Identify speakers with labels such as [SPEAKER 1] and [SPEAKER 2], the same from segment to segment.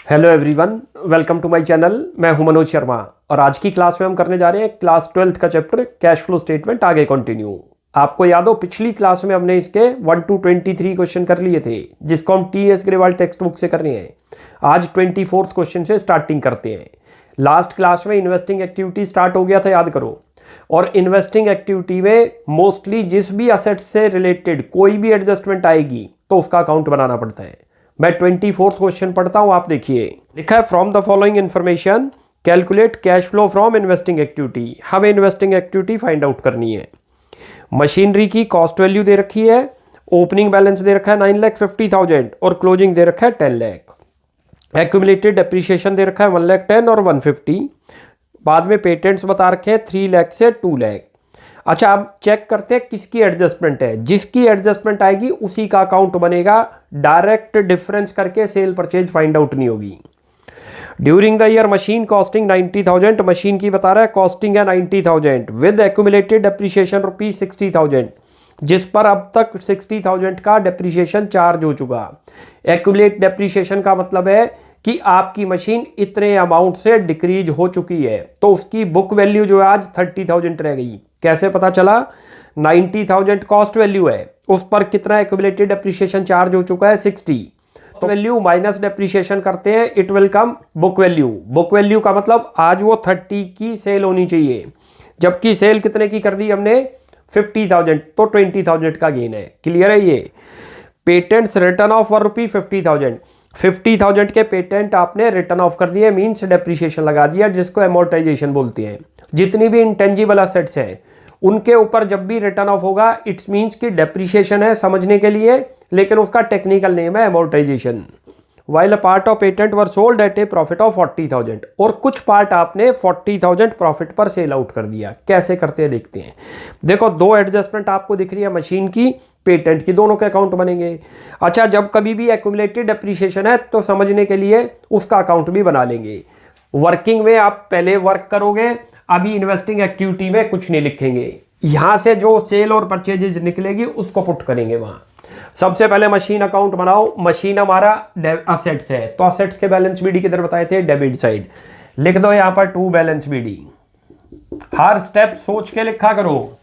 [SPEAKER 1] Hello everyone, welcome to my channel. मैं हूं मनोज शर्मा और आज की क्लास में हम करने जा रहे हैं क्लास 12th का चैप्टर कैश फ्लो स्टेटमेंट आगे कंटिन्यू। आपको याद हो पिछली क्लास में हमने इसके 1 to 23 क्वेश्चन कर लिए थे जिसको हम टी.एस. ग्रेवाल टेक्स्ट बुक से कर रहे हैं। आज 24th क्वेश्चन से स्टार्टिंग करते हैं। लास्ट क्लास में इन्वेस्टिंग एक्टिविटी स्टार्ट हो गया था, याद करो। और इन्वेस्टिंग एक्टिविटी में मोस्टली जिस भी असेट से रिलेटेड कोई भी एडजस्टमेंट आएगी तो उसका अकाउंट बनाना पड़ता है। मैं 24th क्वेश्चन पढ़ता हूं, आप देखिए। लिखा है from the following information calculate cash flow from investing activity. हमें इन्वेस्टिंग एक्टिविटी फाइंड आउट करनी है। मशीनरी की कॉस्ट वैल्यू दे रखी है, ओपनिंग बैलेंस दे रखा है 9,50,000 और क्लोजिंग दे रखा है 10 लाख। एक्यूमुलेटेड डेप्रीशिएशन दे रखा है 1,10,000 और 150। बाद में पेटेंट्स बता रखे हैं 3 लाख से 2 लाख। अच्छा, अब चेक करते हैं किसकी एडजस्टमेंट है। जिसकी एडजस्टमेंट आएगी उसी का अकाउंट बनेगा। डायरेक्ट डिफरेंस करके सेल परचेज फाइंड आउट नहीं होगी। During the year machine costing 90,000, machine की बता रहा है कॉस्टिंग है 90,000 विद एक्यूमुलेटेड डेप्रीशिएशन रुपीज 60,000, जिस पर अब तक 60,000 का डेप्रीशिएशन चार्ज हो चुका। एक्यूमुलेट डेप्रीशिएशन का मतलब है कि आपकी मशीन इतने अमाउंट से डिक्रीज हो चुकी है, तो उसकी बुक वैल्यू जो है आज 30,000 रह गई। कैसे पता चला? 90,000 कॉस्ट वैल्यू है, उस पर कितना एक्यूमुलेटेड डेप्रीशिएशन चार्ज हो चुका है 60। तो वैल्यू माइनस डेप्रीशिएशन करते हैं, it will come book value. Book value का मतलब आज वो 30 की सेल होनी चाहिए, जबकि सेल कितने की कर दी हमने 50,000, तो 20,000 का गेन है। क्लियर है ये? पेटेंट्स रिटर्न ऑफ वर रुपी 50,000, 50,000 के पेटेंट आपने रिटर्न ऑफ कर दिए, मींस डेप्रीशिएशन लगा दिया, जिसको एमोर्टाइजेशन बोलते हैं। जितनी भी इंटेंजिबल असेट्स हैं उनके ऊपर जब भी रिटर्न ऑफ होगा इट्स मींस कि डेप्रीशिएशन है समझने के लिए, लेकिन उसका टेक्निकल नेम है amortisation. While a part of patent were sold at a profit of 40,000, और कुछ पार्ट आपने 40,000 प्रॉफिट पर सेल आउट कर दिया। कैसे करते हैं देखते हैं। देखो, दो एडजस्टमेंट आपको दिख रही है, मशीन की, पेटेंट की, दोनों के अकाउंट बनेंगे। अच्छा, जब कभी भी एक्यूमुलेटेड डेप्रीशिएशन है तो समझने के लिए उसका अकाउंट भी बना लेंगे। वर्किंग में आप पहले वर्क करोगे, अभी इन्वेस्टिंग एक्टिविटी में कुछ नहीं लिखेंगे। यहां से जो सेल और परचेजेज निकलेगी उसको पुट करेंगे वहां। सबसे पहले मशीन अकाउंट बनाओ। मशीन हमारा असेट्स है, तो असेट्स के बैलेंस बीडी किधर बताए थे? Debit side. लिख दो यहां पर 2 बैलेंस बीडी। हर स्टेप सोच के लिखा करो।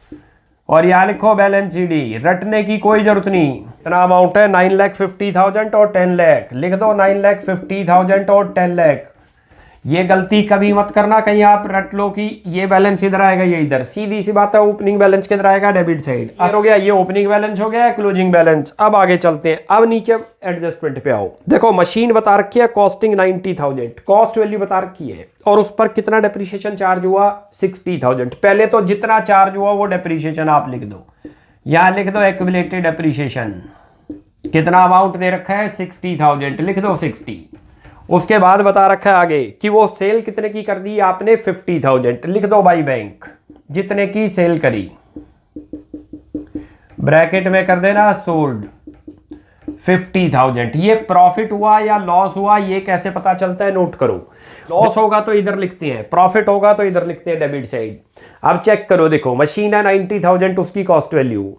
[SPEAKER 1] और यहां लिखो बैलेंस बीडी, रटने की कोई जरूरत नहीं। इतना अमाउंट है 9,50,000 और 10 लाख। लिख दो 9,50,000 और 10 लाख। ये गलती कभी मत करना कहीं आप रट लो कि ये बैलेंस इधर आएगा ये इधर। सीधी सी बात है, ओपनिंग बैलेंस किधर आएगा? Debit side. हो गया, ये ओपनिंग बैलेंस हो गया, क्लोजिंग बैलेंस। अब आगे चलते हैं। अब नीचे एडजस्टमेंट पे आओ। देखो, मशीन बता रखी है कॉस्टिंग 90,000, कॉस्ट वैल्यू बता रखी है, और उस पर कितना डेप्रीशिएशन चार्ज हुआ 60,000। पहले तो जितना चार्ज हुआ वो डेप्रीशिएशन आप लिख दो। यहां लिख दो एक्यूमुलेटेड डेप्रीशिएशन। कितना अमाउंट दे रखा है 60,000, लिख दो 60। उसके बाद बता रखा है आगे कि वो सेल कितने की कर दी आपने 50,000, लिख दो बाई बैंक। जितने की सेल करी ब्रैकेट में कर देना सोल्ड 50,000। ये प्रॉफिट हुआ या लॉस हुआ ये कैसे पता चलता है? नोट करो। लॉस होगा तो इधर लिखते हैं, प्रॉफिट होगा तो इधर लिखते हैं डेबिट साइड। अब चेक करो, देखो मशीन है 90,000 उसकी कॉस्ट वैल्यू,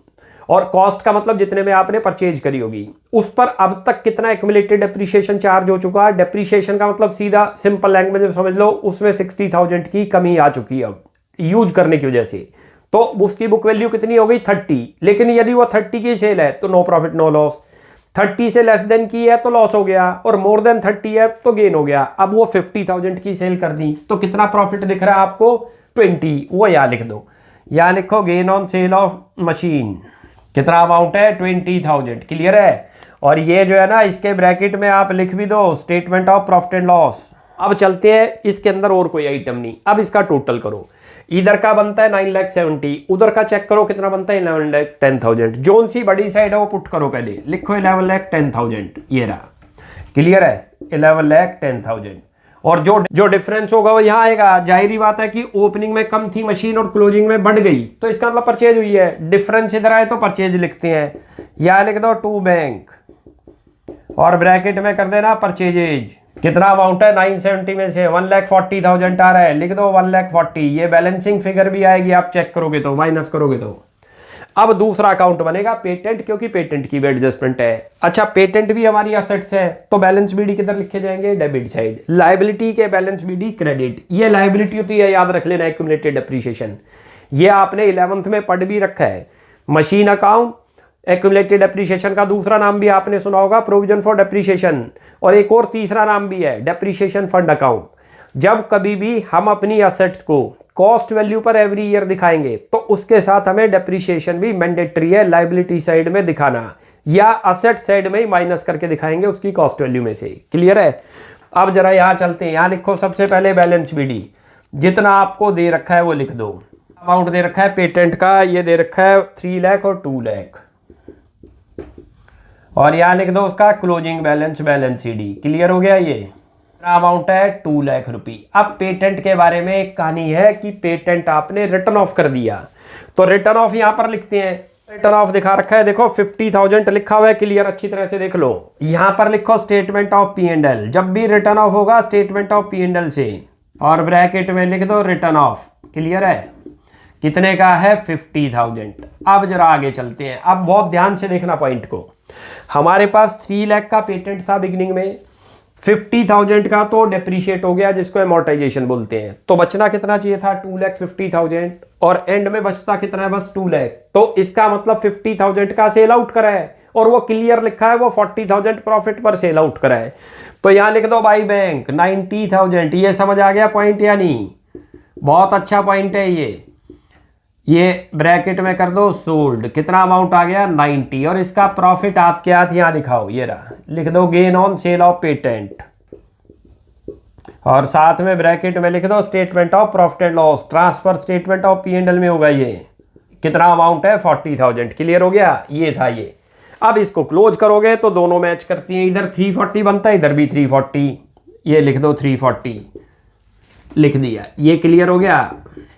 [SPEAKER 1] और कॉस्ट का मतलब जितने में आपने परचेज करी होगी, उस पर अब तक कितना एक्यूमुलेटेड डेप्रीशिएशन चार्ज हो चुका है। डेप्रीशिएशन का मतलब सीधा सिंपल लैंग्वेज में समझ लो, उसमें 60,000 की कमी आ चुकी है अब यूज करने की वजह से। तो उसकी बुक वैल्यू कितनी हो गई 30। लेकिन यदि वो 30 की सेल है तो नो प्रॉफिट नो लॉस। 30 से लेस देन की है तो लॉस हो गया, और मोर देन 30 है तो गेन हो गया। अब वो 50,000 की सेल कर दी तो कितना प्रॉफिट दिख रहा है आपको 20। वो यहां लिख दो। यहां लिखो gain on sale of machine. कितना अमाउंट है 20,000। क्लियर है? और ये जो है ना, इसके ब्रैकेट में आप लिख भी दो statement of profit and loss. अब चलते हैं, इसके अंदर और कोई आइटम नहीं। अब इसका टोटल करो। इधर का बनता है 9,70,000, उधर का चेक करो कितना बनता है 11,10,000। जोन सी बड़ी साइड है वो पुट करो, पहले लिखो 11,10,000। ये रहा। क्लियर है? 11,10,000। और जो डिफरेंस होगा वो यहाँ आएगा। जाहिर बात है कि ओपनिंग में कम थी मशीन और क्लोजिंग में बढ़ गई, तो इसका मतलब परचेज हुई है। डिफरेंस इधर आए तो परचेज लिखते हैं। यहाँ लिख दो 2 बैंक और ब्रैकेट में कर देना परचेजेज। कितना अमाउंट है 970 में से 1,40,000 आ रहा है, लिख दो 1,40,000। ये बैलेंसिंग फिगर भी आएगी, आप चेक करोगे तो, माइनस करोगे तो। अब दूसरा अकाउंट बनेगा पेटेंट, क्योंकि पेटेंट की भी एडजस्टमेंट है। अच्छा, पेटेंट भी हमारी असेट्स है, तो बैलेंस बीडी किधर लिखे जाएंगे, डेबिट साइड। लायबिलिटी के बैलेंस बीडी क्रेडिट, ये लायबिलिटी होती है, याद रख लेना, एक्यूमुलेटेड डेप्रिसिएशन। ये आपने 11th में पढ़ भी रखा है। मशीन अकाउंट, एक्यूमुलेटेड डेप्रिसिएशन का दूसरा नाम भी आपने सुना होगा प्रोविजन फॉर डेप्रिसिएशन, और एक और तीसरा नाम भी है डेप्रिसिएशन फंड अकाउंट। जब कभी भी हम अपनी असेट्स को कॉस्ट वैल्यू पर एवरी ईयर दिखाएंगे तो उसके साथ हमें डेप्रिसिएशन भी मैंडेटरी है लायबिलिटी साइड में दिखाना, या असेट साइड में ही माइनस करके दिखाएंगे उसकी कॉस्ट वैल्यू में से। क्लियर है? अब जरा यहाँ चलते हैं, यहाँ लिखो सबसे पहले बैलेंस बीडी, जितना आपको दे रखा है वो लिख दो। अमाउंट दे रखा है पेटेंट का, ये दे रखा है 3 लाख और 2 लाख, और यहाँ लिख दो उसका closing balance, balance CD. Clear हो गया? ये अमाउंट है 2 लाख रुपये। अब पेटेंट के बारे में एक कहानी है कि पेटेंट आपने रिटर्न ऑफ कर दिया, तो रिटर्न ऑफ यहाँ पर लिखते हैं। रिटर्न ऑफ दिखा रखा है, देखो 50,000 लिखा हुआ है। क्लियर? अच्छी तरह से देख लो। यहाँ पर लिखो स्टेटमेंट ऑफ P&L, जब भी रिटर्न ऑफ होगा स्टेटमेंट ऑफ P&L से, और ब्रैकेट में लिख दो रिटर्न ऑफ। क्लियर है? कितने का है? 50,000। अब जरा आगे चलते हैं, अब बहुत ध्यान से देखना पॉइंट को। हमारे पास 3 लाख का पेटेंट था बिगिनिंग में, 50,000 का तो डेप्रीशिएट हो गया, जिसको एमोर्टाइजेशन बोलते हैं, तो बचना कितना चाहिए था? 2,50,000, और एंड में बचता कितना है? बस 2 लाख। तो इसका मतलब 50,000 का सेल आउट करा है, और वो क्लियर लिखा है वो 40,000 प्रॉफिट पर सेल आउट करा है। तो यहाँ लिख दो बाई बैंक 90,000। ये समझ आ गया पॉइंट या नहीं? बहुत अच्छा पॉइंट है ये ब्रैकेट में कर दो सोल्ड। कितना अमाउंट आ गया? 90, और इसका प्रॉफिट हाथ के हाथ यहाँ दिखाओ, ये रहा, लिख दो gain on sale of patent, और साथ में ब्रैकेट में लिख दो statement of profit and loss, transfer statement of P&L में होगा। ये कितना अमाउंट है? 40,000। क्लियर हो गया? ये था ये। अब इसको क्लोज करोगे तो दोनों मैच करती हैं, इधर 340 बनता है, इधर भी 340, ये लिख दो 340, लिख दिया। ये क्लियर हो गया?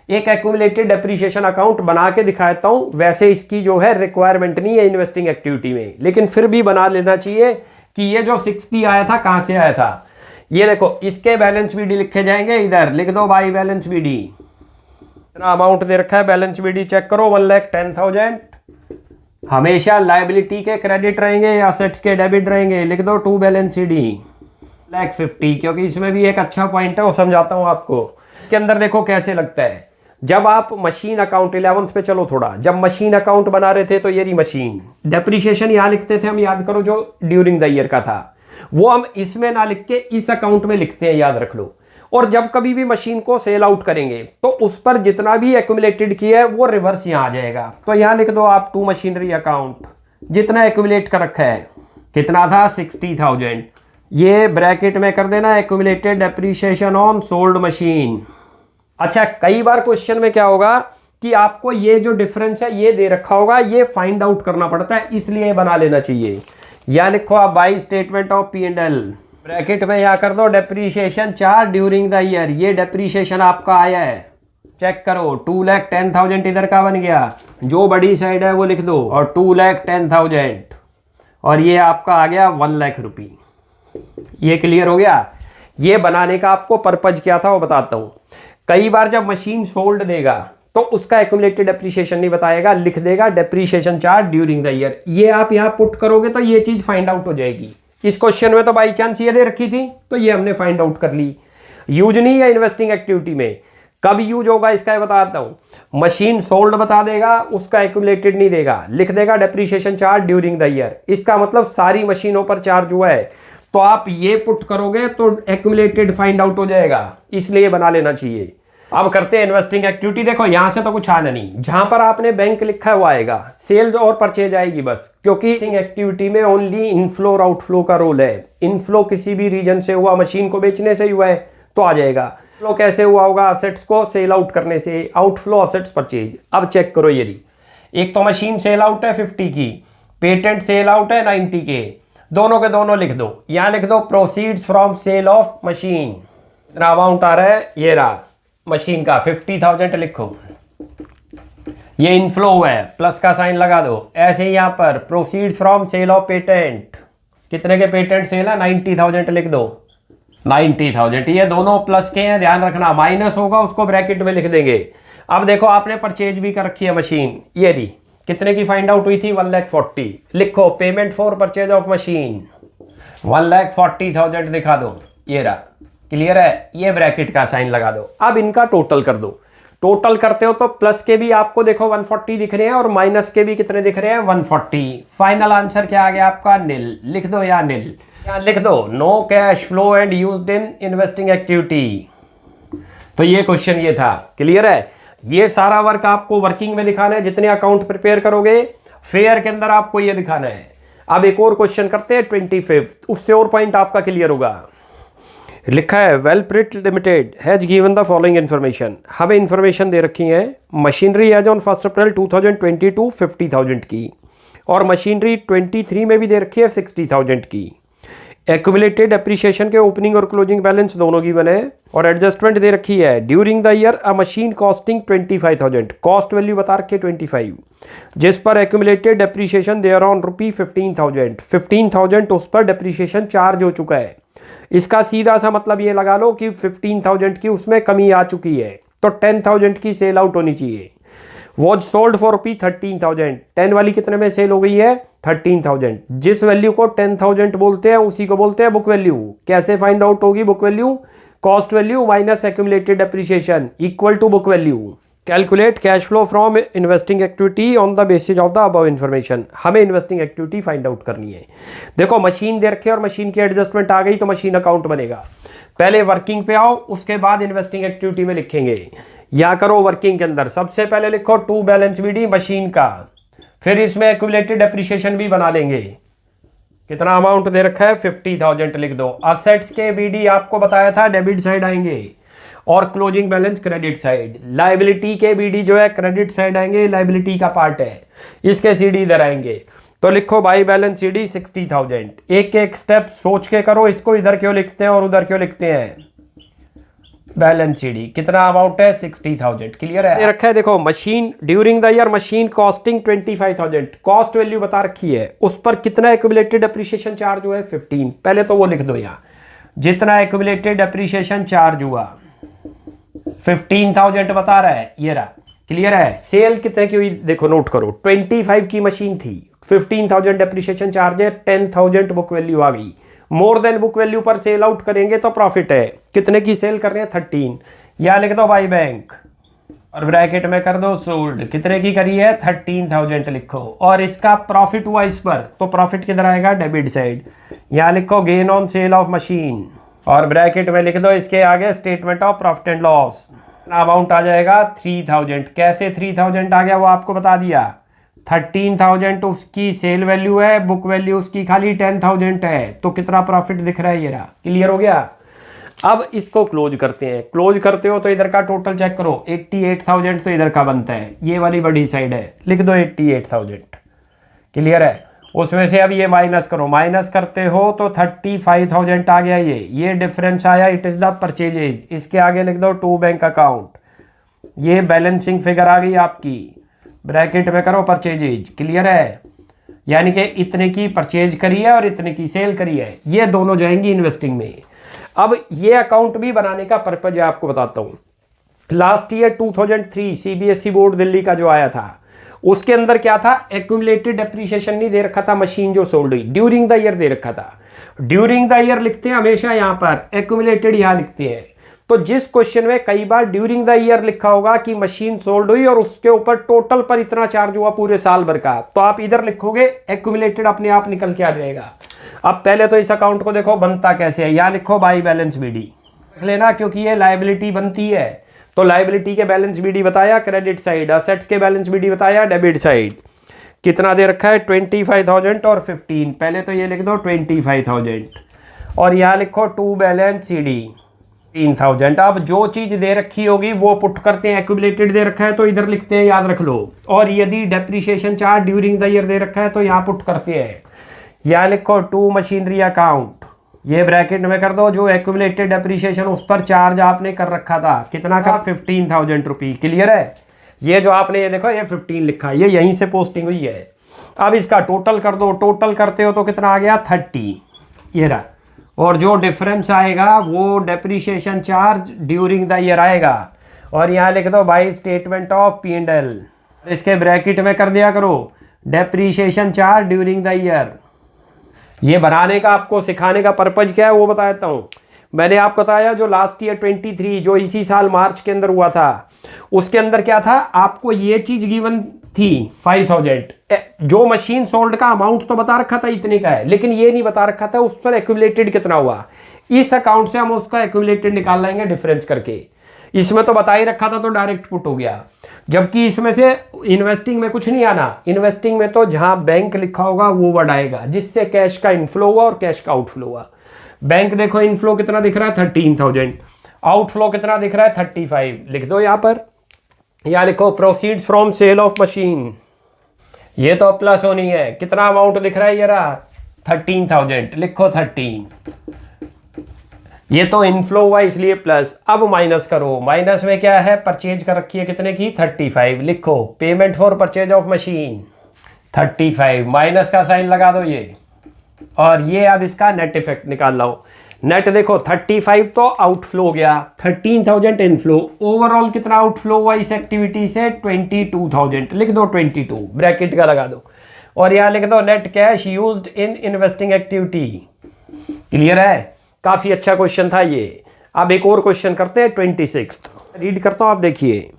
[SPEAKER 1] एक एक्यूमुलेटेड डेप्रिसिएशन अकाउंट बना के दिखाता हूं, वैसे इसकी जो है रिक्वायरमेंट नहीं है इन्वेस्टिंग एक्टिविटी में, लेकिन फिर भी बना लेना चाहिए कि ये जो 60 आया था कहां से आया था। ये देखो, इसके बैलेंस बीडी लिखे जाएंगे, इधर लिख दो बाई बैलेंस बीडी। इतना अमाउंट दे रखा है, बैलेंस बीडी चेक करो 1,10,000। हमेशा लायबिलिटी के क्रेडिट रहेंगे या असेट्स के डेबिट रहेंगे, लिख दो टू बैलेंस सीडी 1,50,000, क्योंकि इसमें भी एक अच्छा पॉइंट है वो समझाता हूं आपको। इसके अंदर देखो कैसे लगता है, जब आप मशीन अकाउंट 11th पे चलो थोड़ा, जब मशीन अकाउंट बना रहे थे तो ये रही मशीन, डेप्रिसिएशन यहाँ लिखते थे हम, याद करो, जो ड्यूरिंग द ईयर का था, वो हम इसमें ना लिख के इस अकाउंट में लिखते हैं, याद रख लो। और जब कभी भी मशीन को सेल आउट करेंगे तो उस पर जितना भी एक्यूमुलेटेड किया है वो रिवर्स यहाँ आ जाएगा। तो यहाँ लिख दो आप टू मशीनरी अकाउंट, जितना एक्यूमुलेट कर रखा है, कितना था? 60,000। ये ब्रैकेट में कर देना accumulated depreciation on sold machine. अच्छा, कई बार क्वेश्चन में क्या होगा कि आपको ये जो डिफरेंस है ये दे रखा होगा, ये फाइंड आउट करना पड़ता है, इसलिए बना लेना चाहिए। या लिखो आप by statement of P&L, bracket में यहाँ कर दो depreciation charge during the year. ये डेप्रीशिएशन आपका आया है, चेक करो, 2,10,000 इधर का बन गया, जो बड़ी साइड है वो लिख दो, और 2,10,000, और ये आपका आ गया 1,00,000 रुपये। ये क्लियर हो गया? ये बनाने का आपको पर्पज क्या था वो बताता हूँ। कई बार जब मशीन सोल्ड देगा तो उसका एक्यूमुलेटेड डेप्रिसिएशन नहीं बताएगा, लिख देगा depreciation charge during the year. ये आप यहाँ पुट करोगे तो ये चीज फाइंड आउट हो जाएगी। इस क्वेश्चन में तो बाई चांस ये दे रखी थी तो ये हमने फाइंड आउट कर ली। यूज नहीं है इन्वेस्टिंग एक्टिविटी में, कब यूज होगा इसका बताता हूं। मशीन सोल्ड बता देगा, उसका एक्यूमुलेटेड नहीं देगा, लिख देगा depreciation charge during the year. इसका मतलब सारी मशीनों पर चार्ज हुआ है, तो आप ये पुट करोगे तो एक्यूमुलेटेड फाइंड आउट हो जाएगा, इसलिए बना लेना चाहिए। अब करते हैं इन्वेस्टिंग एक्टिविटी। देखो यहां से तो कुछ आना नहीं, जहां पर आपने बैंक लिखा है वो आएगा, सेल्स और परचेज आएगी बस, क्योंकि एक्टिविटी में ओनली इनफ्लो और आउटफ्लो का रोल है। इनफ्लो किसी भी रीजन से हुआ, मशीन को बेचने से हुआ है तो आ जाएगा। फ्लो कैसे हुआ होगा? असेट्स को सेल आउट करने से, आउटफ्लो असेट्स परचेज। अब चेक करो, ये रही, एक तो मशीन सेल आउट है 50 की, पेटेंट सेल आउट है 90 के, दोनों के दोनों लिख दो। यहां लिख दो proceeds from sale of machine, इतना अमाउंट आ रहा है, ये रहा मशीन का 50,000 लिखो। ये इनफ्लो है, प्लस का साइन लगा दो। ऐसे ही यहां पर proceeds from sale of patent, कितने के पेटेंट सेल है? 90,000 लिख दो, 90,000। ये दोनों प्लस के हैं, ध्यान रखना, माइनस होगा उसको ब्रैकेट में लिख देंगे। अब देखो आपने परचेज भी कर रखी है मशीन, ये रही कितने की फाइंड आउट हुई थी? 1,40,000। लिखो payment for purchase of machine 1,40,000 दिखा दो, ये रहा। क्लियर है? ये ब्रैकेट का साइन लगा दो। अब इनका टोटल कर दो। टोटल करते हो तो प्लस के भी आपको देखो 140 दिख रहे हैं और माइनस के भी कितने दिख रहे हैं? 140। फाइनल आंसर क्या आ गया आपका? नील। लिख दो या नील, या लिख दो no cash flow and used in investing activity. तो ये क्वेश्चन ये था। क्लियर है? ये सारा वर्क आपको वर्किंग में दिखाना है। जितने अकाउंट प्रिपेयर करोगे फेयर के अंदर आपको ये दिखाना है। अब एक और क्वेश्चन करते हैं 25, उससे और पॉइंट आपका क्लियर होगा। लिखा है Welprit limited has given the following information. हमें इन्फॉर्मेशन दे रखी है मशीनरी एज ऑन 1 अप्रैल 2022 50,000 की, और मशीनरी 23 में भी दे रखी है 60,000 की। एक्यूमुलेटेड एप्रिसिएशन के ओपनिंग और क्लोजिंग बैलेंस दोनों गिवन है, और एडजस्टमेंट दे रखी है during the year a machine costing 25,000, cost value बता रखी है 25, जिस पर accumulated depreciation thereon rupee 15,000 उस पर डेप्रिसिएशन चार्ज हो चुका है। इसका सीधा सा मतलब ये लगा लो कि 15,000 की उसमें कमी आ चुकी है, तो 10,000 की सेल आउट होनी चाहिए। वॉज सोल्ड फॉर रुपी 13,000, 10 वाली कितने में सेल हो गई है? 13,000। जिस वैल्यू को 10,000 बोलते हैं उसी को बोलते हैं बुक वैल्यू। कैसे फाइंड आउट होगी book value? Cost value minus accumulated depreciation equal to book value. Calculate cash flow from investing activity on the basis of the above information. हमें इन्वेस्टिंग एक्टिविटी फाइंड आउट करनी है। देखो machine दे रखे और machine की adjustment आ गई तो मशीन अकाउंट बनेगा। पहले वर्किंग पे आओ, उसके बाद इन्वेस्टिंग एक्टिविटी में लिखेंगे। या करो वर्किंग के अंदर सबसे पहले लिखो टू बैलेंस बीडी मशीन का, फिर इसमें एक्यूमुलेटेड डेप्रिसिएशन भी बना लेंगे। कितना अमाउंट दे रखा है? 50,000 लिख दो। असेट्स के बीडी आपको बताया था डेबिट साइड आएंगे और closing balance credit side. Liability के बीडी जो है क्रेडिट साइड आएंगे, लायबिलिटी का पार्ट है, इसके सीडी इधर आएंगे। तो लिखो बाई बैलेंस सीडी 60,000। एक एक स्टेप सोच के करो, इसको इधर क्यों लिखते हैं और उधर क्यों लिखते हैं। बैलेंस सीडी कितना अमाउंट है? 60,000। क्लियर है? रखा है देखो machine during the year machine costing 25,000, cost value बता रखी है, उस पर कितना एक्यूमुलेटेड डेप्रिसिएशन चार्ज हुआ है? 15। पहले तो वो लिख दो यहाँ, जितना एक्यूमुलेटेड डेप्रिसिएशन चार्ज हुआ 15,000 बता रहा है, ये रहा। क्लियर है? सेल कितने की हुई देखो, नोट करो। 25 की मशीन थी, 15,000 डेप्रिसिएशन चार्ज है, 10,000 बुक वैल्यू आ गई। मोर देन बुक वैल्यू पर सेल आउट करेंगे तो प्रॉफिट है। कितने की सेल कर रहे हैं? 13। या लिख दो बाई बैंक और ब्रैकेट में कर दो सोल्ड। कितने की करी है? 13,000 लिखो। और इसका प्रॉफिट हुआ इस पर, तो प्रॉफिट किधर आएगा? Debit side. यहाँ लिखो gain on sale of machine और ब्रैकेट में लिख दो इसके आगे statement of profit and loss. Amount आ जाएगा 3,000। कैसे 3,000 आ गया वो आपको बता दिया। 13,000 उसकी सेल वैल्यू है, बुक वैल्यू उसकी खाली 10,000 है, तो कितना प्रॉफिट दिख रहा है? ये रहा। क्लियर हो गया? अब इसको क्लोज करते हैं। क्लोज करते हो तो इधर का टोटल चेक करो, 88,000 तो इधर का बनता है, ये वाली बड़ी साइड है, लिख दो 88,000। क्लियर है? उसमें से अब ये माइनस करो, माइनस करते हो तो 35,000 आ गया। ये डिफरेंस आया, इट इज द परचेजेज। इसके आगे लिख दो टू बैंक अकाउंट। ये बैलेंसिंग फिगर आ गई आपकी, ब्रैकेट में करो परचेजेज। क्लियर है? यानी कि इतने की परचेज करी है और इतने की सेल करी है, ये दोनों जाएंगी इन्वेस्टिंग में। अब ये अकाउंट भी बनाने का पर्पज आपको बताता हूँ। Last year 2003 CBSE board Delhi का जो आया था, उसके अंदर क्या था? एक्यूमुलेटेड डेप्रिसिएशन नहीं दे रखा था, मशीन जो सोल्ड हुई, ड्यूरिंग द ईयर दे रखा था। ड्यूरिंग द ईयर लिखते हैं हमेशा यहाँ पर, एक्यूमुलेटेड यहाँ लिखते हैं। तो जिस क्वेश्चन में कई बार ड्यूरिंग द ईयर लिखा होगा कि मशीन सोल्ड हुई और उसके ऊपर टोटल पर इतना चार्ज हुआ पूरे साल भर का, तो आप इधर लिखोगे एक्यूमुलेटेड, अपने आप निकल के आ जाएगा। अब पहले तो इस अकाउंट को देखो बनता कैसे है। यहाँ लिखो बाई बैलेंस बीडी लिख लेना, क्योंकि ये लायबिलिटी बनती है। तो लायबिलिटी के बैलेंस बीडी बताया क्रेडिट साइड, असेट्स के बैलेंस बीडी बताया डेबिट साइड। कितना दे रखा है? 25,000 और 15। पहले तो ये लिख दो 25,000 और यहाँ लिखो टू बैलेंस सीडी 3,000। अब जो चीज दे रखी होगी वो पुट करते हैं। एक्यूमुलेटेड दे रखा है तो इधर लिखते हैं, याद रख लो। और यदि depreciation charge during the year दे रखा है तो यहाँ पुट करते हैं। यहाँ लिखो टू मशीनरी अकाउंट, ये ब्रैकेट में कर दो जो एक्यूमुलेटेड डेप्रिसिएशन उस पर चार्ज आपने कर रखा था, कितना का? 15,000 रुपी। क्लियर है? ये जो आपने ये देखो ये 15 लिखा है, ये यहीं से पोस्टिंग हुई है। अब इसका टोटल कर दो, टोटल करते हो तो कितना आ गया? 30। ये रहा। और जो डिफरेंस आएगा वो depreciation charge during the year आएगा। और यहाँ लिख दो बाई स्टेटमेंट ऑफ P&L। इसके ब्रैकेट में कर दिया करो depreciation charge during the year. ये बनाने का आपको सिखाने का पर्पज क्या है वो बता देता हूँ। मैंने आपको बताया जो लास्ट ईयर 23 जो इसी साल मार्च के अंदर हुआ था, उसके अंदर क्या था, आपको ये चीज गिवन थी 5000। जो मशीन सोल्ड का अमाउंट तो बता रखा था इतने का है, लेकिन ये नहीं बता रखा था उस पर एक्यूमुलेटेड कितना हुआ। इस अकाउंट से हम उसका एक्यूमुलेटेड निकाल लेंगे डिफरेंस करके। इसमें तो बता ही रखा था तो डायरेक्ट पुट हो गया, जबकि इसमें से इन्वेस्टिंग में कुछ नहीं आना। इन्वेस्टिंग में तो जहां बैंक लिखा होगा वो वर्ड आएगा जिससे कैश का इनफ्लो हुआ और कैश का आउटफ्लो हुआ। बैंक देखो इनफ्लो कितना दिख रहा है 13,000, आउटफ्लो कितना दिख रहा है 35। लिख दो यहाँ पर, या लिखो proceeds from sale of machine, ये तो प्लस होनी है। कितना अमाउंट दिख रहा है ये रहा 13,000, लिखो 13। ये तो इनफ्लो हुआ इसलिए प्लस। अब माइनस करो, माइनस में क्या है, परचेज कर रखी है कितने की 35। लिखो payment for purchase of machine 35, minus का साइन लगा दो ये, और ये अब इसका नेट इफेक्ट निकाल लो। नेट देखो 35 तो आउटफ्लो गया, 13,000 इनफ्लो। ओवरऑल कितना आउटफ्लो हुआ इस एक्टिविटी से 22,000। लिख दो 22, ब्रैकेट का लगा दो, और यहाँ लिख दो net cash used in investing activity. Clear है, काफी अच्छा क्वेश्चन था ये। अब एक और क्वेश्चन करते हैं 26। रीड करता हूँ, आप देखिए।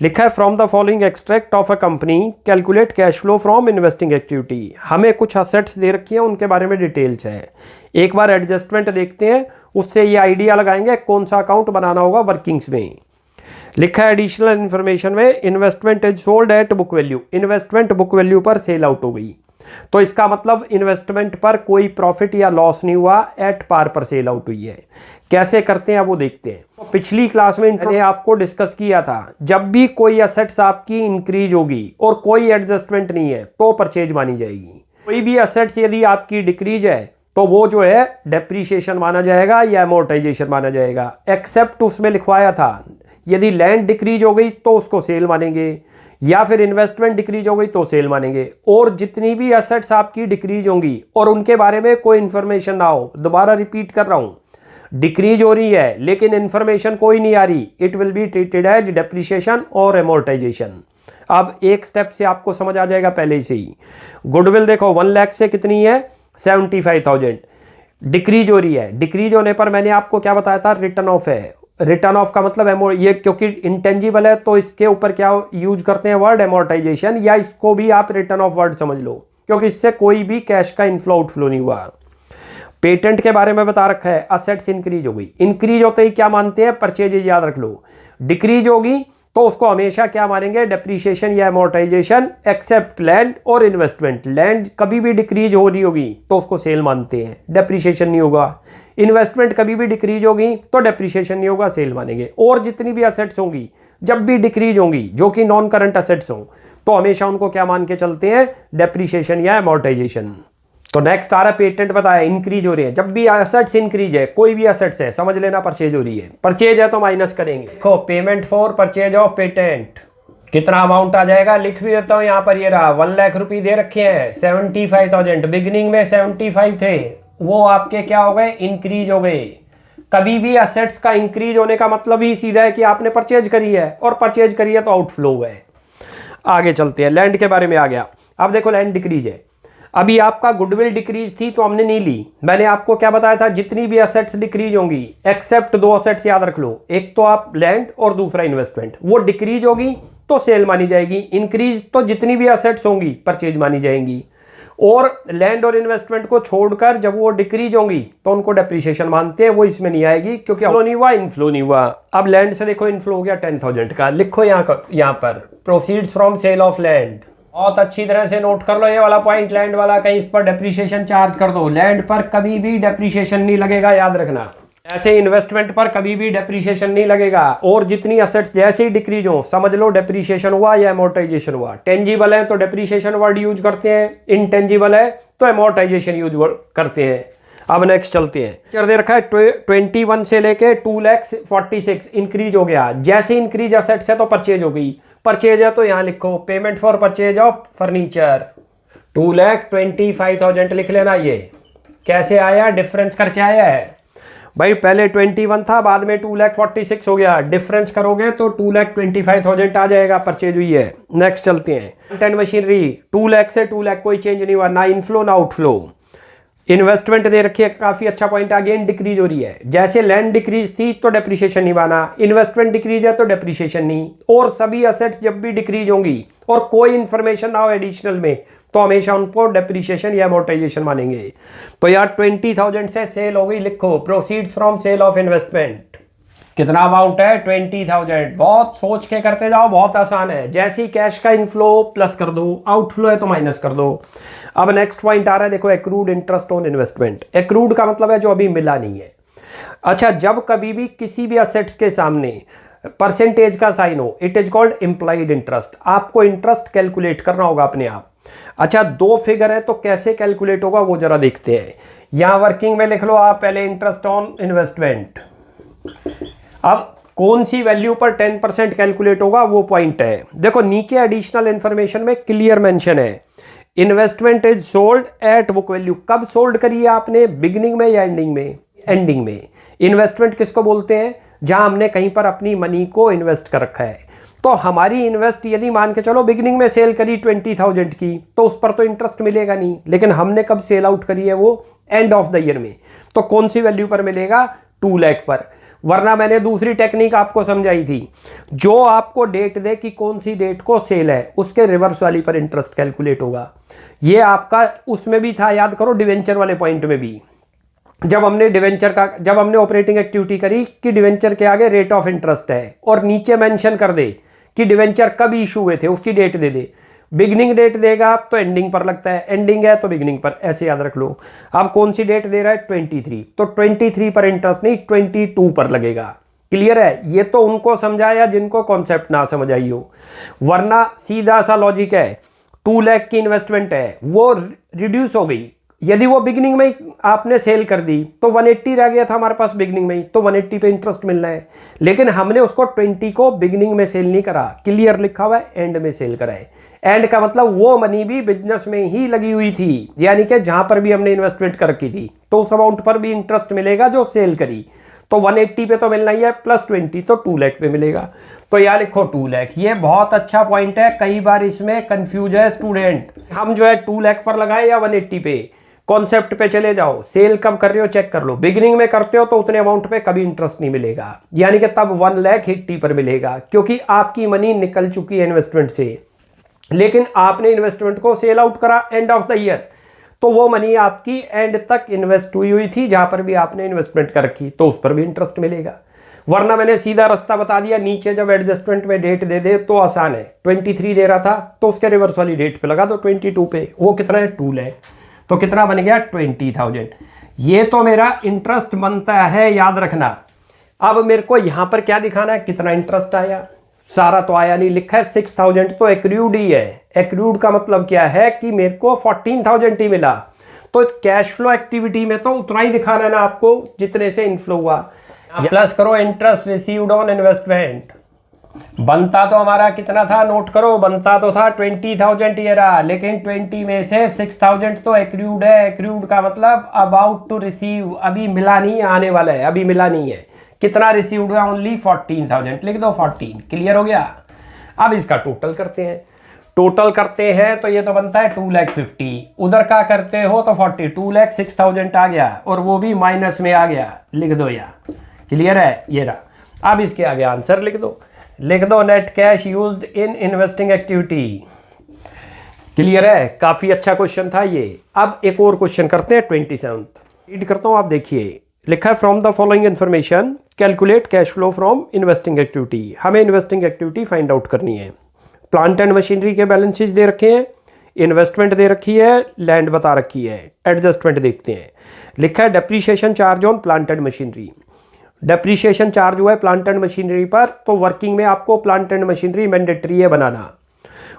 [SPEAKER 1] लिखा है from the following extract of a company calculate cash flow from investing activity. हमें कुछ असेट्स दे रखी हैं, उनके बारे में डिटेल्स है। एक बार एडजस्टमेंट देखते हैं, उससे ये आइडिया लगाएंगे कौन सा अकाउंट बनाना होगा वर्किंग्स में। लिखा है एडिशनल इन्फॉर्मेशन में investment is sold at book value. Investment book value पर सेल आउट हो गई, तो इसका मतलब इन्वेस्टमेंट पर कोई प्रॉफिट या लॉस नहीं हुआ, एट पार पर सेल आउट हुई है। कैसे करते हैं अब वो देखते हैं। तो पिछली क्लास में मैंने आपको डिस्कस किया था, जब भी कोई असेट्स आपकी इंक्रीज होगी और कोई एडजस्टमेंट नहीं है तो परचेज मानी जाएगी। कोई भी असेट्स यदि आपकी डिक्रीज है तो वो जो है डेप्रीशिएशन माना जाएगा या अमोर्टाइजेशन माना जाएगा। एक्सेप्ट उसमें लिखवाया था यदि लैंड डिक्रीज हो गई तो उसको सेल मानेंगे, या फिर इन्वेस्टमेंट डिक्रीज हो गई तो सेल मानेंगे। और जितनी भी एसेट्स आपकी डिक्रीज होंगी और उनके बारे में कोई इंफॉर्मेशन ना हो, दोबारा रिपीट कर रहा हूं, डिक्रीज हो रही है लेकिन इंफॉर्मेशन कोई नहीं आ रही, it will be treated as depreciation और एमोर्टाइजेशन। अब एक स्टेप से आपको समझ आ जाएगा पहले से ही। गुडविल देखो 1 लाख से कितनी है 75,000, डिक्रीज हो रही है। डिक्रीज होने पर मैंने आपको क्या बताया था, रिटर्न ऑफ है। रिटर्न ऑफ का मतलब ये क्योंकि इंटेंजिबल है तो इसके ऊपर क्या यूज करते हैं वर्ड एमोर्टाइजेशन, या इसको भी आप रिटर्न ऑफ वर्ड समझ लो, क्योंकि इससे कोई भी कैश का इनफ्लो आउटफ्लो नहीं हुआ। पेटेंट के बारे में बता रखा है, असेट्स इंक्रीज हो गई। इंक्रीज होते ही क्या मानते हैं, परचेजेज, याद रख लो। डिक्रीज होगी तो उसको हमेशा क्या मानेंगे, डेप्रीशिएशन या एमोर्टाइजेशन, एक्सेप्ट लैंड और इन्वेस्टमेंट। लैंड कभी भी डिक्रीज हो रही होगी तो उसको सेल मानते हैं, डेप्रीशिएशन नहीं होगा। इन्वेस्टमेंट कभी भी डिक्रीज होगी तो डेप्रीशिएशन नहीं होगा, सेल मानेंगे। और जितनी भी असेट्स होंगी जब भी डिक्रीज होंगी जो कि नॉन करंट असेट्स हों तो हमेशा उनको क्या मान के चलते हैं, डेप्रीशिएशन या एमोर्टाइजेशन। तो नेक्स्ट आ रहा है पेटेंट, बताया इंक्रीज हो रही है। जब भी असेट्स इंक्रीज है, कोई भी असेट्स है, समझ लेना परचेज हो रही है। परचेज है तो माइनस करेंगे। देखो payment for purchase of patent कितना अमाउंट आ जाएगा, लिख भी देता हूं यहाँ पर। ये रहा 1 लाख रुपए दे रखे हैं, 75,000 बिगिनिंग में 75 थे, वो आपके क्या हो गए, इंक्रीज हो गए। कभी भी असेट्स का इंक्रीज होने का मतलब ही सीधा है कि आपने परचेज करी है, और परचेज करी है तो आउटफ्लो हुआ है। आगे चलते हैं, लैंड के बारे में आ गया। अब देखो लैंड डिक्रीज है, अभी आपका गुडविल डिक्रीज थी तो हमने नहीं ली। मैंने आपको क्या बताया था, जितनी भी असेट्स डिक्रीज होंगी एक्सेप्ट 2 असेट्स याद रख लो, एक तो आप लैंड और दूसरा इन्वेस्टमेंट, वो डिक्रीज होगी तो सेल मानी जाएगी। इंक्रीज तो जितनी भी असेट्स होंगी परचेज मानी जाएंगी। और लैंड और इन्वेस्टमेंट को छोड़कर जब वो डिक्रीज होंगी तो उनको डेप्रिसिएशन मानते हैं, वो इसमें नहीं आएगी क्योंकि फ्लो नहीं हुआ, इनफ्लो नहीं हुआ। अब लैंड से देखो इनफ्लो हो गया 10,000 का, लिखो यहाँ पर proceeds from sale of land. बहुत अच्छी तरह से नोट कर लो ये वाला पॉइंट, लैंड वाला, कहीं इस पर डेप्रिसिएशन चार्ज कर दो। लैंड पर कभी भी डेप्रिसिएशन नहीं लगेगा, याद रखना। ऐसे इन्वेस्टमेंट पर कभी भी डेप्रिसिएशन नहीं लगेगा। और जितनी असेट्स जैसे ही डिक्रीज हो समझ लो डेप्रिसिएशन हुआ या एमोर्टाइजेशन हुआ। टेंजिबल है तो डेप्रिसिएशन वर्ड यूज करते हैं, इनटेंजिबल है तो एमोर्टाइजेशन यूज करते हैं। अब नेक्स्ट चलते हैं। चर दे रखा है 21 से लेके 2,46 इंक्रीज हो गया। जैसे इंक्रीज असेट्स है तो परचेज हो गई। परचेज है तो यहाँ लिखो payment for purchase of furniture 2,25,000 लिख लेना। ये कैसे आया, डिफरेंस करके आया है। भाई पहले 21 था, बाद में 2,46,000 हो गया, डिफरेंस करोगे तो 2,25,000 आ जाएगा, परचेज हुई है। नेक्स्ट चलते हैं, प्लांट एंड मशीनरी 2 लाख से 2 लाख कोई चेंज नहीं हुआ, ना इनफ्लो ना आउटफ्लो। इन्वेस्टमेंट दे रखी है, काफी अच्छा पॉइंट, अगेन डिक्रीज हो रही है। जैसे लैंड डिक्रीज थी तो डेप्रिसिएशन नहीं बना, इन्वेस्टमेंट डिक्रीज है तो डेप्रिसिएशन नहीं, और सभी असेट्स जब भी डिक्रीज होंगी और कोई इंफॉर्मेशन ना हो एडिशनल में तो हमेशा उनको डेप्रिसिएशन या अमोर्टाइजेशन मानेंगे। तो यार 20,000 से सेल हो गई, लिखो proceeds from sale of investment. कितना अमाउंट है? 20,000। बहुत सोच के करते जाओ, बहुत आसान है। जैसे ही कैश का इनफ्लो प्लस कर दो, आउटफ्लो है तो माइनस कर दो। अब नेक्स्ट पॉइंट आ रहा है, देखो accrued interest on investment. Accrued का मतलब है जो अभी मिला नहीं है। अच्छा, जब कभी भी किसी भी असेट्स के सामने परसेंटेज का साइन हो, it is called implied interest. आपको इंटरेस्ट कैलकुलेट करना होगा अपने आप। अच्छा, 2 फिगर है तो कैसे कैलकुलेट होगा वो जरा देखते हैं। यहां वर्किंग में लिख लो आप पहले इंटरेस्ट ऑन इन्वेस्टमेंट। अब कौन सी वैल्यू पर 10% कैलकुलेट होगा वो पॉइंट है। देखो नीचे एडिशनल इंफॉर्मेशन में क्लियर मेंशन है, investment is sold at book value. कब सोल्ड करी है आपने? बिगिनिंग में या एंडिंग में? एंडिंग में। इन्वेस्टमेंट किसको बोलते हैं? जहां हमने कहीं पर अपनी मनी को इन्वेस्ट कर रखा है। तो हमारी इन्वेस्ट यदि मान के चलो बिगिनिंग में सेल करी 20,000 की, तो उस पर तो इंटरेस्ट मिलेगा नहीं, लेकिन हमने कब सेल आउट करी है? वो एंड ऑफ द ईयर में। तो कौन सी वैल्यू पर मिलेगा? 2 लाख पर। वरना मैंने दूसरी टेक्निक आपको समझाई थी, जो आपको डेट दे कि कौन सी डेट को सेल है, उसके रिवर्स वाली पर इंटरेस्ट कैलकुलेट होगा। ये आपका उसमें भी था, याद करो, डिवेंचर वाले पॉइंट में भी। जब हमने ऑपरेटिंग एक्टिविटी करी कि डिवेंचर के आगे रेट ऑफ इंटरेस्ट है और नीचे मेंशन कर दे कि डिवेंचर कब इशू हुए थे, उसकी डेट दे दे। बिगनिंग डेट देगा तो एंडिंग पर लगता है, एंडिंग है तो बिगनिंग पर, ऐसे याद रख लो। अब कौन सी डेट दे रहा है? 23, तो 23 पर इंटरेस्ट नहीं 22 पर लगेगा। क्लियर है? ये तो उनको समझाया जिनको कॉन्सेप्ट ना समझ आई हो, वरना सीधा सा लॉजिक है। 2 लाख की इन्वेस्टमेंट है, वो रिड्यूस हो गई। यदि वो बिगिनिंग में आपने सेल कर दी तो 180 रह गया था हमारे पास बिगिनिंग में ही, तो 180 पे इंटरेस्ट मिलना है। लेकिन हमने उसको 20 को बिगिनिंग में सेल नहीं करा, क्लियर लिखा हुआ है एंड में सेल करा है। एंड का मतलब वो मनी भी बिजनेस में ही लगी हुई थी, यानी कि जहां पर भी हमने इन्वेस्टमेंट कर रखी थी, तो उस अमाउंट पर भी इंटरेस्ट मिलेगा जो सेल करी। तो 180 पे तो मिलना ही है, प्लस 20 तो 2 लाख पे मिलेगा। तो यार लिखो 2 लाख। ये बहुत अच्छा पॉइंट है, कई बार इसमें कंफ्यूज है स्टूडेंट। हम जो है 2 लाख पर लगाए या 180 पे? कॉन्सेप्ट पे चले जाओ, सेल कब कर रहे हो चेक कर लो। बिगिनिंग में करते हो तो उतने अमाउंट पे कभी इंटरेस्ट नहीं मिलेगा, यानी कि तब 1,80,000 पर मिलेगा, क्योंकि आपकी मनी निकल चुकी है इन्वेस्टमेंट से। लेकिन आपने इन्वेस्टमेंट को सेल आउट करा एंड ऑफ द ईयर, तो वो मनी आपकी एंड तक इन्वेस्ट हुई थी जहां पर भी आपने इन्वेस्टमेंट कर रखी, तो उस पर भी इंटरेस्ट मिलेगा। वरना मैंने सीधा रास्ता बता दिया, नीचे जब एडजस्टमेंट में डेट दे दे तो आसान है। 23 दे रहा था तो उसके रिवर्स वाली डेट पे लगा दो 22 पे। वो कितना है? 2 लाख। तो कितना बन गया? 20,000। ये तो मेरा इंटरेस्ट बनता है, याद रखना। अब मेरे को यहां पर क्या दिखाना है? कितना इंटरेस्ट आया? सारा तो आया नहीं, लिखा है 6,000, तो एक्रूड ही है। एक्रूड का मतलब क्या है कि मेरे को 14,000 ही मिला। तो कैश फ्लो एक्टिविटी में तो उतना ही दिखाना है ना आपको जितने से इनफ्लो हुआ। प्लस करो इंटरेस्ट रिसीव्ड ऑन इन्वेस्टमेंट। बनता तो हमारा कितना था? नोट करो, बनता तो था 20,000 ये रहा, लेकिन 20 में से 6,000 तो एक्रूड है। एक्रूड का मतलब अबाउट टू रिसीव, अभी मिला नहीं, आने वाला है, अभी मिला नहीं है। कितना रिसीव्ड हुआ? ओनली 14,000। लिख दो 14। क्लियर हो गया? अब इसका टोटल करते हैं। टोटल करते हैं तो ये तो बनता है 2,50,000। उधर का करते हो तो 40, 2,06,000 आ गया, और वो भी माइनस में आ गया। लिख दो यार, क्लियर है? ये रहा। अब इसके आगे आंसर लिख दो। लिख दो net cash used in investing activity. Clear है? काफी अच्छा क्वेश्चन था ये। अब एक और क्वेश्चन करते हैं 27। रीड करता हूं, आप देखिए। लिखा है from the following information calculate cash flow from investing activity. हमें इन्वेस्टिंग एक्टिविटी फाइंड आउट करनी है। प्लांट एंड मशीनरी के बैलेंस शीट दे रखे हैं, इन्वेस्टमेंट दे रखी है, लैंड बता रखी है। एडजस्टमेंट देखते हैं। लिखा है depreciation charge on plant and machinery. Depreciation charge हुआ है प्लांट एंड मशीनरी पर, तो वर्किंग में आपको प्लांट एंड मशीनरी मैंडेटरी है बनाना।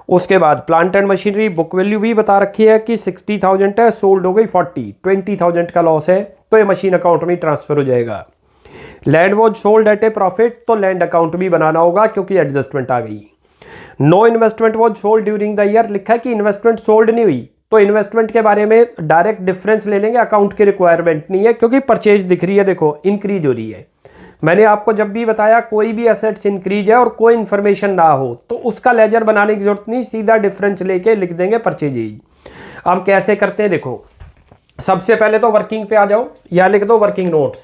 [SPEAKER 1] उसके बाद plant and machinery book value भी बता रखी है कि 60,000 है, सोल्ड हो गई 40, 20,000 का लॉस है, तो ये मशीन अकाउंट में ट्रांसफर हो जाएगा। Land was sold at a profit, तो लैंड अकाउंट भी बनाना होगा क्योंकि एडजस्टमेंट आ गई। No investment was sold during the year. लिखा है कि इन्वेस्टमेंट सोल्ड नहीं हुई, तो इन्वेस्टमेंट के बारे में डायरेक्ट डिफरेंस ले लेंगे, अकाउंट की रिक्वायरमेंट नहीं है क्योंकि परचेज दिख रही है, देखो इंक्रीज हो रही है। मैंने आपको जब भी बताया कोई भी एसेट्स इंक्रीज है और कोई इन्फॉर्मेशन ना हो तो उसका लेजर बनाने की जरूरत नहीं, सीधा डिफरेंस लेके लिख देंगे परचेजेज। अब कैसे करते हैं देखो, सबसे पहले तो वर्किंग पे आ जाओ, या लिख दो वर्किंग नोट्स।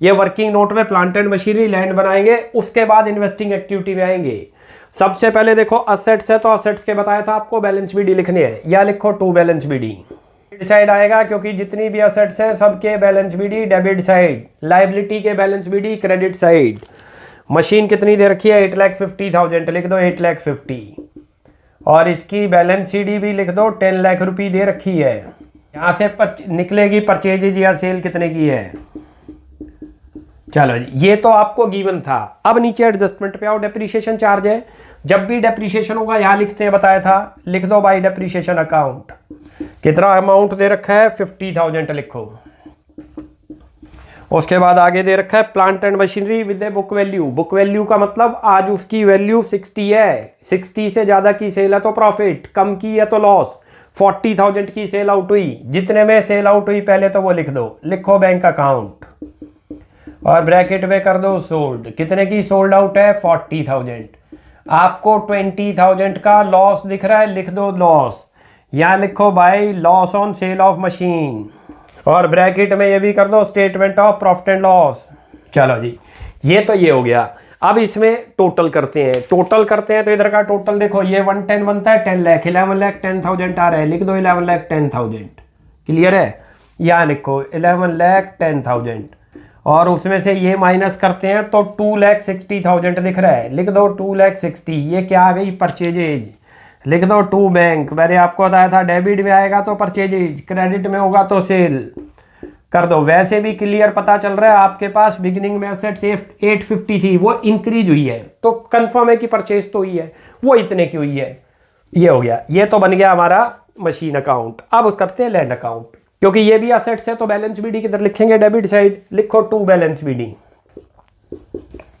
[SPEAKER 1] ये वर्किंग नोट में प्लांट एंड मशीनरी लैंड बनाएंगे, उसके बाद इन्वेस्टिंग एक्टिविटी में आएंगे। सबसे पहले देखो असेट्स है तो असेट्स के बताया था आपको बैलेंस बीडी लिखने हैं, या लिखो टू बैलेंस बीडी। साइड आएगा क्योंकि जितनी भी असेट्स हैं सबके balance BD debit side, liability के balance BD credit side. Machine कितनी दे रखी है 8,50,000, लिख दो 8,50,000, और इसकी बैलेंस सीडी भी लिख दो 10 लाख रुपये दे रखी है। यहाँ से निकलेगी परचेजेज या सेल कितने की है। चलो जी, ये तो आपको गिवन था। अब नीचे एडजस्टमेंट पे आओ, डेप्रीशिएशन चार्ज है, जब भी डेप्रीशिएशन होगा यहाँ लिखते हैं, बताया था, लिख दो बाई डेप्रीशिएशन अकाउंट। कितना अमाउंट दे रखा है 50,000 लिखो। उसके बाद आगे दे रखा है plant and machinery with a book value. Book value का मतलब आज उसकी वैल्यू 60 है, 60 से ज़्यादा की सेल है तो प्रॉफिट, कम की है तो लॉस। 40,000 की सेल आउट हुई, जितने में सेल आउट हुई पहले तो वो लिख दो, लिखो बैंक अकाउंट और ब्रैकेट में कर दो सोल्ड। कितने की सोल्ड आउट है 40,000। आपको 20,000 का लॉस दिख रहा है, लिख दो लॉस, यहाँ लिखो by loss on sale of machine, और ब्रैकेट में ये भी कर दो statement of profit and loss. चलो जी, ये तो ये हो गया। अब इसमें टोटल करते हैं, टोटल करते हैं तो इधर का टोटल देखो, ये 110 बनता है 10 लाख, 11,10,000 आ रहा है, लिख दो 11,10,000। क्लियर है, यहाँ लिखो 11,10,000, और उसमें से ये माइनस करते हैं तो 2,60,000 दिख रहा है, लिख दो 2,60,000। ये क्या आ गई परचेजेज, लिख दो टू बैंक। मैंने आपको बताया था डेबिट में आएगा तो परचेजेज, क्रेडिट में होगा तो सेल कर दो। वैसे भी क्लियर पता चल रहा है आपके पास बिगिनिंग में एसेट्स 850 थी, वो इंक्रीज हुई है तो कंफर्म है कि परचेज तो हुई है, वो इतने की हुई है। ये हो गया, ये तो बन गया हमारा मशीन अकाउंट। अब करते हैं लैंड अकाउंट, क्योंकि ये भी एसेट्स है तो बैलेंस बीडी किधर लिखेंगे, डेबिट साइड, लिखो टू बैलेंस बीडी।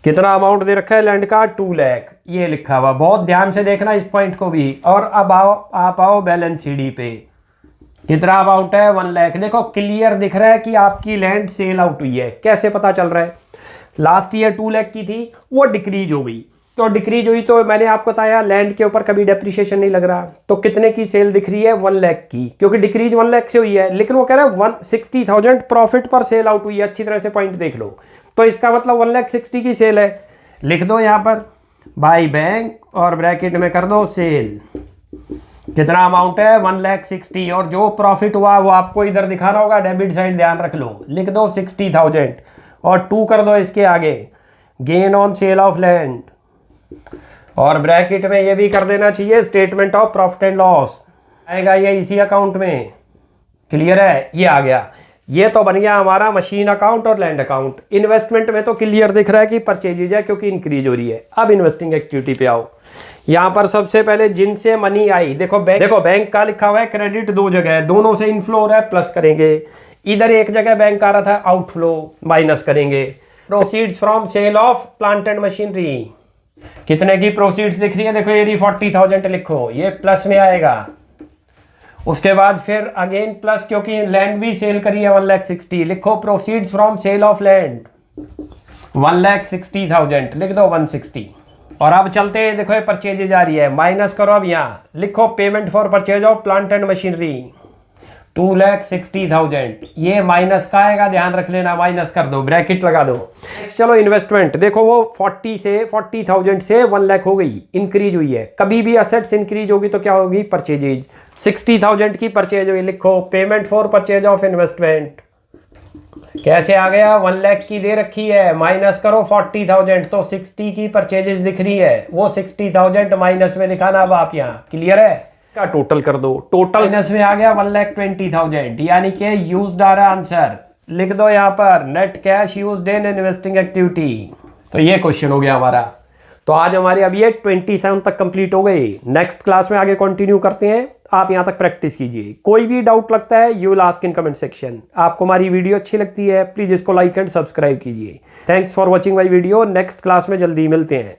[SPEAKER 1] कितना अमाउंट दे रखा है लैंड का 2 लाख, ये लिखा हुआ, बहुत ध्यान से देखना इस पॉइंट को भी। और अब आप आओ बैलेंस सीडी पे, कितना अमाउंट है 1 लाख। देखो क्लियर दिख रहा है कि आपकी लैंड सेल आउट हुई है। कैसे पता चल रहा है, लास्ट ईयर 2 लाख की थी, वो डिक्रीज हो गई, तो डिक्रीज हुई तो मैंने आपको बताया लैंड के ऊपर कभी डेप्रीशिएशन नहीं लग रहा, तो कितने की सेल दिख रही है 1 लाख की, क्योंकि डिक्रीज 1 लाख से हुई है। लेकिन वो कह रहा है 160,000 प्रॉफिट पर सेल आउट हुई है, अच्छी तरह से पॉइंट देख लो, तो इसका मतलब 1,60,000 की सेल है। लिख दो यहाँ पर बाय बैंक और ब्रैकेट में कर दो सेल। कितना अमाउंट है 1,60,000, और जो प्रॉफिट हुआ वो आपको इधर दिखा रहा होगा डेबिट साइड, ध्यान रख लो, लिख दो 60,000 और 2 कर दो इसके आगे, gain on sale of land, और ब्रैकेट में ये भी कर देना चाहिए statement of profit and loss, आएगा ये इसी अकाउंट में। क्लियर है, ये आ गया। ये तो बन गया हमारा मशीन अकाउंट और लैंड अकाउंट। इन्वेस्टमेंट में तो क्लियर दिख रहा है कि परचेजेज है क्योंकि इंक्रीज हो रही है। अब इन्वेस्टिंग एक्टिविटी पे आओ, यहाँ पर सबसे पहले जिनसे मनी आई, देखो बैंक का लिखा हुआ है क्रेडिट 2 जगह है, दोनों से इनफ्लो हो रहा है प्लस करेंगे, इधर एक जगह बैंक आ रहा था आउटफ्लो माइनस करेंगे। Proceeds from sale of plant and machinery, कितने की प्रोसीड्स दिख रही है, देखो ये 40,000 लिखो, ये प्लस में आएगा। उसके बाद फिर अगेन प्लस, क्योंकि लैंड भी सेल करी है 1,60,000, लिखो proceeds from sale of land 1,60,000, लिख दो 160। और अब चलते हैं, देखो ये परचेजेज आ रही है, माइनस करो, अब यहाँ लिखो payment for purchase of plant and machinery 2,60,000, ये माइनस का आएगा, ध्यान रख लेना, माइनस कर दो, ब्रैकेट लगा दो। चलो इन्वेस्टमेंट देखो, वो 40,000 से 1 लाख हो गई, इंक्रीज हुई है। कभी भी असेट्स इंक्रीज होगी तो क्या होगी, परचेजेज। 60,000 की परचेज हुई, लिखो payment for purchase of investment. कैसे आ गया, 1 लाख की दे रखी है, माइनस करो 40,000, तो 60 की परचेजेज दिख रही है, वो 60,000 माइनस में दिखाना। अब आप यहाँ क्लियर है, का टोटल कर दो, टोटल माइनस में आ गया 1,20,000, यानी कि यूज्ड आ रहा आंसर, लिख दो यहाँ पर net cash used in investing activity. तो ये क्वेश्चन हो गया हमारा। तो आज हमारे अब ये 27 तक कंप्लीट हो गए। नेक्स्ट क्लास में आगे कंटिन्यू करते हैं, आप यहाँ तक प्रैक्टिस कीजिए। कोई भी डाउट लगता है you will ask in comment section. आपको हमारी वीडियो अच्छी लगती है प्लीज़ इसको लाइक एंड सब्सक्राइब कीजिए। Thanks for watching my video. Next class में जल्दी मिलते हैं।